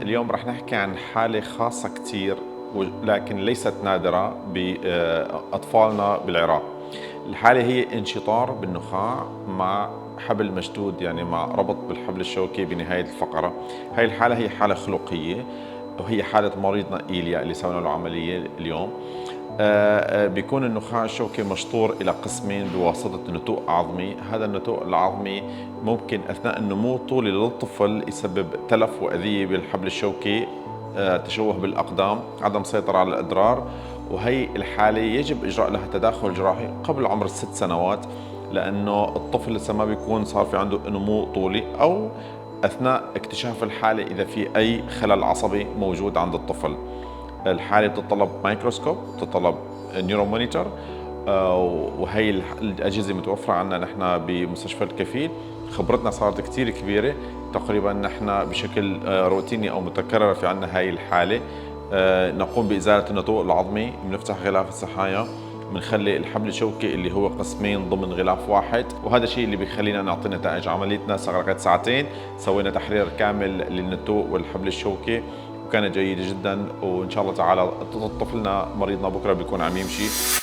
اليوم رح نحكي عن حالة خاصة كتير لكن ليست نادرة بأطفالنا بالعراق. الحالة هي انشطار بالنخاع مع حبل مشدود، يعني مع ربط بالحبل الشوكي بنهاية الفقرة. هاي الحالة هي حالة خلقية، وهي حالة مريضنا إيليا اللي سوينا له عملية اليوم. بيكون النخاع الشوكي مشطور إلى قسمين بواسطة نتوء عظمي. هذا النتوء العظمي ممكن أثناء النمو الطولي للطفل يسبب تلف وأذية بالحبل الشوكي، تشوه بالأقدام، عدم سيطرة على الأدرار. وهي الحالة يجب إجراء لها تداخل جراحي قبل عمر 6 سنوات، لأنه الطفل لسه ما بيكون صار في عنده نمو طولي، أو أثناء اكتشاف الحالة إذا في أي خلل عصبي موجود عند الطفل. الحالة بتتطلب مايكروسكوب، بتتطلب نيورو مونيتور، وهي الأجهزة متوفرة عندنا نحن بمستشفى الكفيل. خبرتنا صارت كتير كبيرة، تقريبا نحن بشكل روتيني أو متكرر في عندنا هاي الحالة. نقوم بإزالة النتوء العظمي، بنفتح غلاف الصحايا، بنخلي الحبل الشوكي اللي هو قسمين ضمن غلاف واحد، وهذا الشيء اللي بيخلينا نعطي نتائج. عمليتنا استغرقت ساعتين، سوينا تحرير كامل للنتوء والحبل الشوكي وكانت جيدة جدا، وإن شاء الله تعالى طفلنا مريضنا بكرة بيكون عم يمشي.